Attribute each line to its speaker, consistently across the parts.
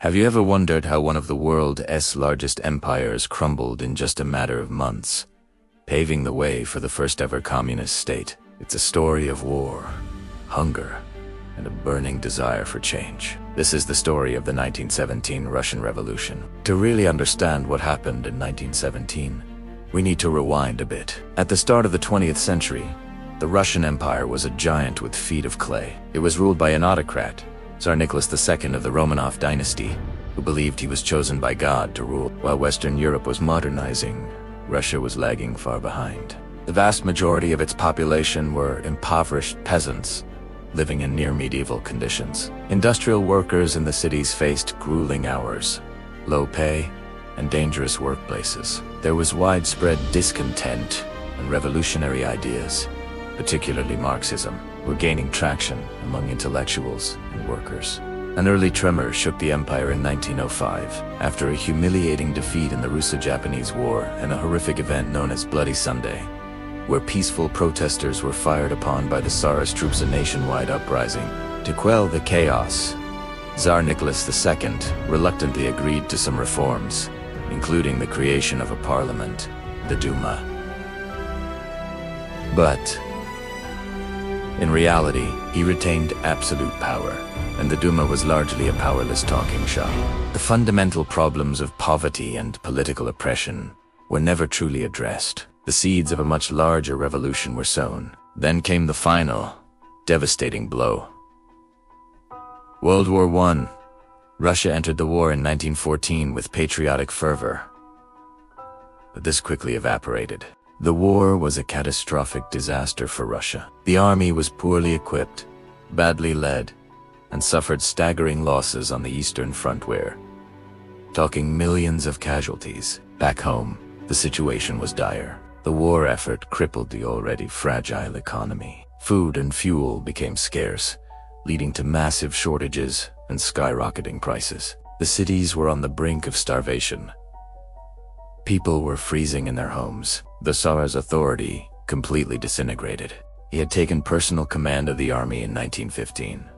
Speaker 1: Have you ever wondered how one of the world's largest empires crumbled in just a matter of months, paving the way for the first ever communist state? It's a story of war, hunger, and a burning desire for change. This is the story of the 1917 Russian Revolution. To really understand what happened in 1917, we need to rewind a bit. At the start of the 20th century, the Russian Empire was a giant with feet of clay. It was ruled by an autocrat, Tsar Nicholas II of the Romanov dynasty, who believed he was chosen by God to rule. While Western Europe was modernizing, Russia was lagging far behind. The vast majority of its population were impoverished peasants, living in near-medieval conditions. Industrial workers in the cities faced grueling hours, low pay, and dangerous workplaces. There was widespread discontent, and revolutionary ideas, particularly Marxism, were gaining traction among intellectuals and workers. An early tremor shook the empire in 1905, after a humiliating defeat in the Russo-Japanese War and a horrific event known as Bloody Sunday, where peaceful protesters were fired upon by the Tsar's troops. A nationwide uprising. To quell the chaos, Tsar Nicholas II reluctantly agreed to some reforms, including the creation of a parliament, the Duma. But in reality, he retained absolute power, and the Duma was largely a powerless talking shop. The fundamental problems of poverty and political oppression were never truly addressed. The seeds of a much larger revolution were sown. Then came the final, devastating blow. World War I. Russia entered the war in 1914 with patriotic fervor, but this quickly evaporated. The war was a catastrophic disaster for Russia. The army was poorly equipped, badly led, and suffered staggering losses on the Eastern Front, where, talking millions of casualties. Back home, the situation was dire. The war effort crippled the already fragile economy. Food and fuel became scarce, leading to massive shortages and skyrocketing prices. The cities were on the brink of starvation. People were freezing in their homes. The Tsar's authority completely disintegrated. He had taken personal command of the army in 1915,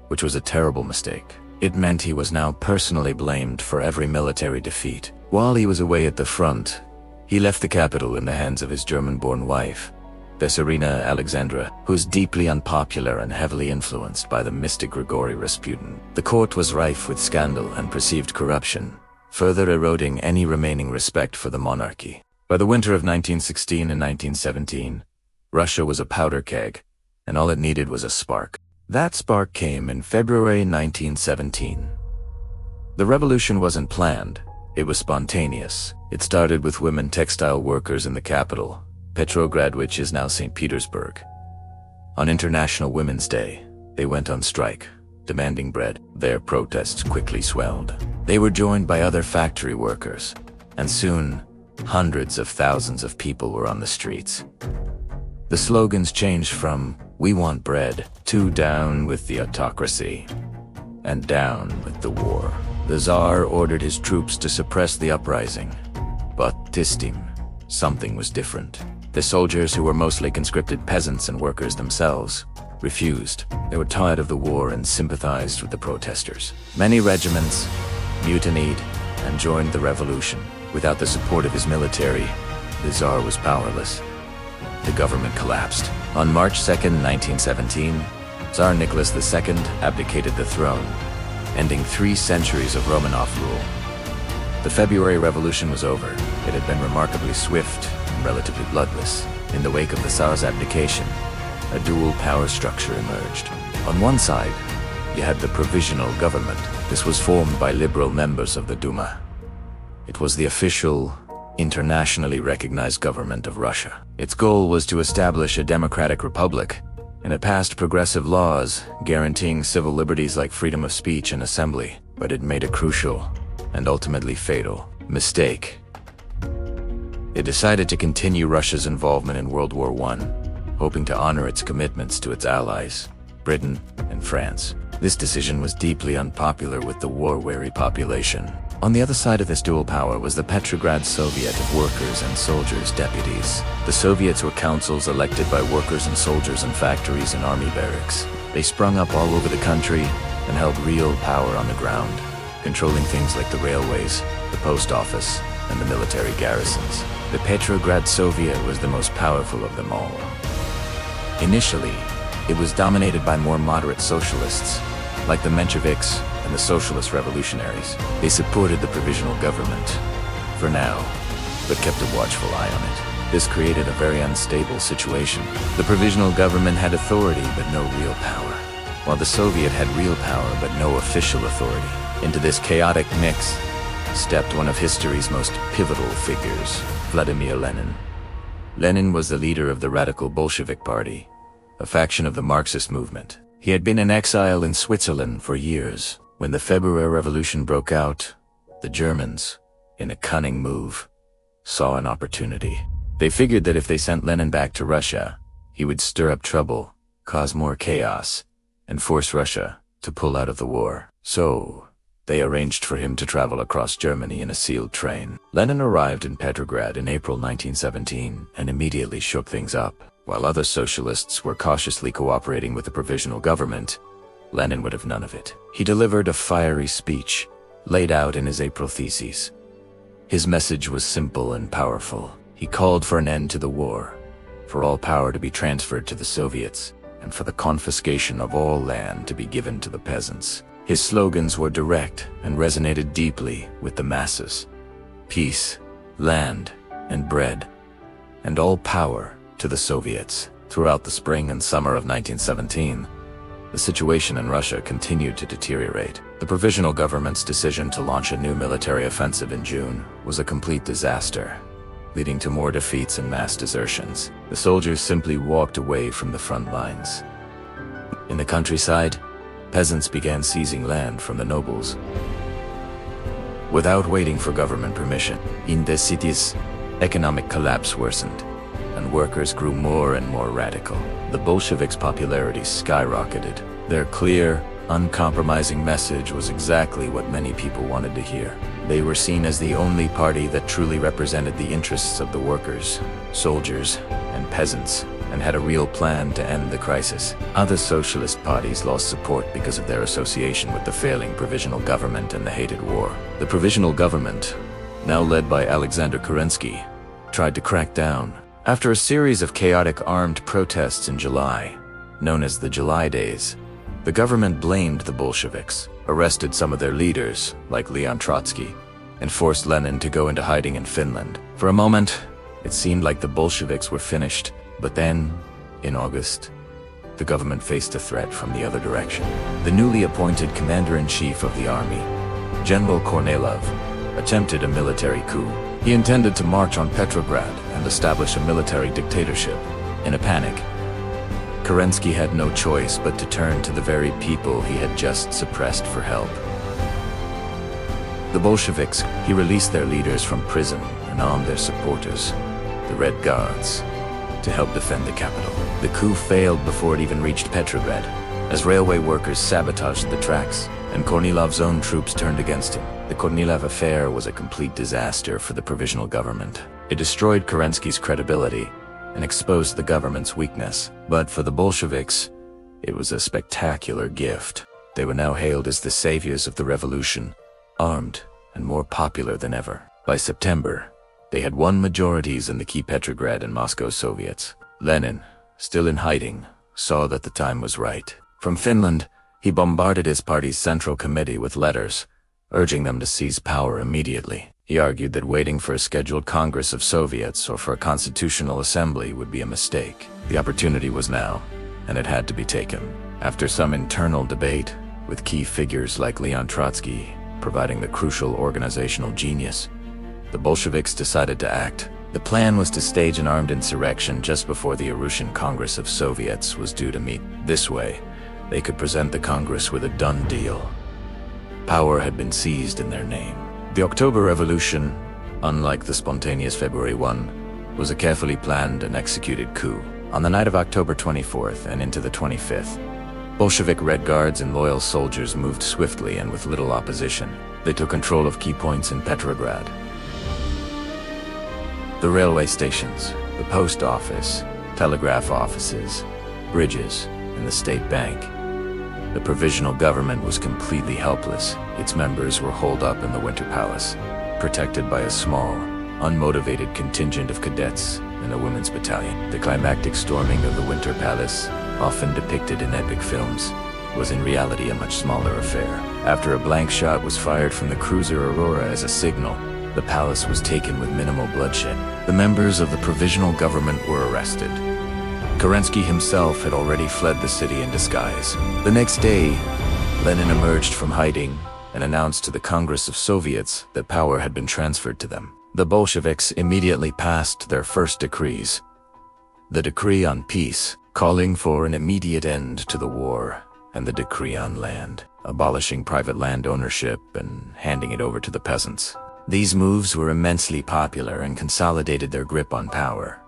Speaker 1: which was a terrible mistake. It meant he was now personally blamed for every military defeat. While he was away at the front, he left the capital in the hands of his German-born wife, Tsarina Alexandra, who was deeply unpopular and heavily influenced by the mystic Grigory Rasputin. The court was rife with scandal and perceived corruption, further eroding any remaining respect for the monarchy. By the winter of 1916 and 1917, Russia was a powder keg, and all it needed was a spark. That spark came in February 1917. The revolution wasn't planned, it was spontaneous. It started with women textile workers in the capital, Petrograd, which is now St. Petersburg. On International Women's Day, they went on strike, demanding bread. Their protests quickly swelled. They were joined by other factory workers, and soon, hundreds of thousands of people were on the streets. The slogans changed from "We want bread" to "Down with the autocracy" and "Down with the war." The Tsar ordered his troops to suppress the uprising, but this time, something was different. The soldiers, who were mostly conscripted peasants and workers themselves, refused. They were tired of the war and sympathized with the protesters. Many regiments mutinied and joined the revolution. Without the support of his military, the Tsar was powerless. The government collapsed. On March 2, 1917, Tsar Nicholas II abdicated the throne, ending 3 centuries of Romanov rule. The February Revolution was over. It had been remarkably swift and relatively bloodless. In the wake of the Tsar's abdication, a dual power structure emerged. On one side, you had the provisional government. This was formed by liberal members of the Duma. It was the official, internationally recognized government of Russia. Its goal was to establish a democratic republic, and it passed progressive laws guaranteeing civil liberties like freedom of speech and assembly. But it made a crucial, and ultimately fatal, mistake. It decided to continue Russia's involvement in World War I, hoping to honor its commitments to its allies, Britain and France. This decision was deeply unpopular with the war-weary population. On the other side of this dual power was the Petrograd Soviet of Workers' and Soldiers' Deputies. The Soviets were councils elected by workers and soldiers in factories and army barracks. They sprung up all over the country and held real power on the ground. controlling things like the railways, the post office, and the military garrisons. The Petrograd Soviet was the most powerful of them all. Initially, it was dominated by more moderate socialists, like the Mensheviks and the Socialist Revolutionaries. They supported the provisional government, for now, but kept a watchful eye on it. This created a very unstable situation. The provisional government had authority but no real power, while the Soviet had real power but no official authority. Into this chaotic mix stepped one of history's most pivotal figures, Vladimir Lenin. Lenin was the leader of the radical Bolshevik Party, a faction of the Marxist movement. He had been in exile in Switzerland for years. When the February Revolution broke out, the Germans, in a cunning move, saw an opportunity. They figured that if they sent Lenin back to Russia, he would stir up trouble, cause more chaos, and force Russia to pull out of the war. So, they arranged for him to travel across Germany in a sealed train. Lenin arrived in Petrograd in April 1917 and immediately shook things up. While other socialists were cautiously cooperating with the provisional government, Lenin would have none of it. He delivered a fiery speech, laid out in his April theses. His message was simple and powerful. He called for an end to the war, for all power to be transferred to the Soviets, and for the confiscation of all land to be given to the peasants. His slogans were direct and resonated deeply with the masses. Peace, land, and bread, and all power to the Soviets. Throughout the spring and summer of 1917, the situation in Russia continued to deteriorate. The provisional government's decision to launch a new military offensive in June was a complete disaster, leading to more defeats and mass desertions. The soldiers simply walked away from the front lines. In the countryside, peasants began seizing land from the nobles. Without waiting for government permission, in the cities, economic collapse worsened, and workers grew more and more radical. The Bolsheviks' popularity skyrocketed. Their clear, uncompromising message was exactly what many people wanted to hear. They were seen as the only party that truly represented the interests of the workers, soldiers, and peasants, and had a real plan to end the crisis. Other socialist parties lost support because of their association with the failing provisional government and the hated war. The provisional government, now led by Alexander Kerensky, tried to crack down. After a series of chaotic armed protests in July, known as the July Days, the government blamed the Bolsheviks, arrested some of their leaders, like Leon Trotsky, and forced Lenin to go into hiding in Finland. For a moment, it seemed like the Bolsheviks were finished, but then, in August, the government faced a threat from the other direction. The newly appointed commander-in-chief of the army, General Kornilov, attempted a military coup. He intended to march on Petrograd and establish a military dictatorship. In a panic, Kerensky had no choice but to turn to the very people he had just suppressed for help. The Bolsheviks, he released their leaders from prison and armed their supporters, the Red Guards, to help defend the capital. The coup failed before it even reached Petrograd, as railway workers sabotaged the tracks, and Kornilov's own troops turned against him. The Kornilov affair was a complete disaster for the provisional government. It destroyed Kerensky's credibility and exposed the government's weakness. But for the Bolsheviks, it was a spectacular gift. They were now hailed as the saviors of the revolution, armed and more popular than ever. By September, they had won majorities in the key Petrograd and Moscow Soviets. Lenin, still in hiding, saw that the time was right. From Finland, he bombarded his party's Central Committee with letters, urging them to seize power immediately. He argued that waiting for a scheduled Congress of Soviets or for a constitutional assembly would be a mistake. The opportunity was now, and it had to be taken. After some internal debate, with key figures like Leon Trotsky providing the crucial organizational genius, the Bolsheviks decided to act. The plan was to stage an armed insurrection just before the Arushan Congress of Soviets was due to meet. This way, they could present the Congress with a done deal. Power had been seized in their name. The October Revolution, unlike the spontaneous February one, was a carefully planned and executed coup. On the night of October 24th and into the 25th, Bolshevik Red Guards and loyal soldiers moved swiftly and with little opposition. They took control of key points in Petrograd. The railway stations, the post office, telegraph offices, bridges, and the state bank. The provisional government was completely helpless. Its members were holed up in the Winter Palace, protected by a small, unmotivated contingent of cadets and a women's battalion. The climactic storming of the Winter Palace, often depicted in epic films, was in reality a much smaller affair. After a blank shot was fired from the cruiser Aurora as a signal, the palace was taken with minimal bloodshed. The members of the provisional government were arrested. Kerensky himself had already fled the city in disguise. The next day, Lenin emerged from hiding and announced to the Congress of Soviets that power had been transferred to them. The Bolsheviks immediately passed their first decrees. The Decree on Peace, calling for an immediate end to the war, and the Decree on Land, abolishing private land ownership and handing it over to the peasants. These moves were immensely popular and consolidated their grip on power.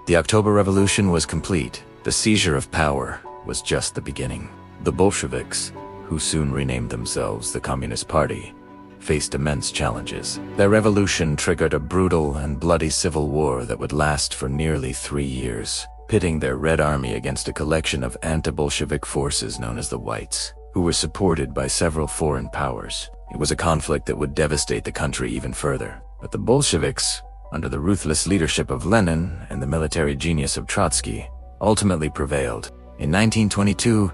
Speaker 1: The October Revolution was complete. The seizure of power was just the beginning. The Bolsheviks, who soon renamed themselves the Communist Party, faced immense challenges. Their revolution triggered a brutal and bloody civil war that would last for nearly 3 years, pitting their Red Army against a collection of anti-Bolshevik forces known as the Whites, who were supported by several foreign powers. It was a conflict that would devastate the country even further. But the Bolsheviks, under the ruthless leadership of Lenin and the military genius of Trotsky, ultimately prevailed. In 1922,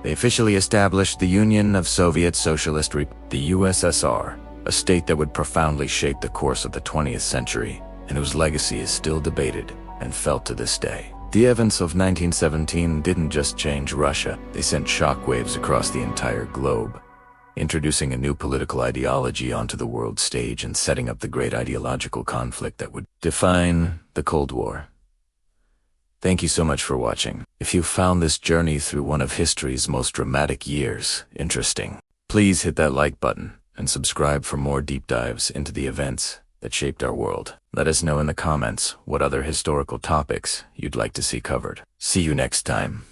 Speaker 1: they officially established the Union of Soviet Socialist Republics, the USSR, a state that would profoundly shape the course of the 20th century, and whose legacy is still debated and felt to this day. The events of 1917 didn't just change Russia, they sent shockwaves across the entire globe, introducing a new political ideology onto the world stage and setting up the great ideological conflict that would define the Cold War. Thank you so much for watching. If you found this journey through one of history's most dramatic years interesting, please hit that like button and subscribe for more deep dives into the events that shaped our world. Let us know in the comments what other historical topics you'd like to see covered. See you next time.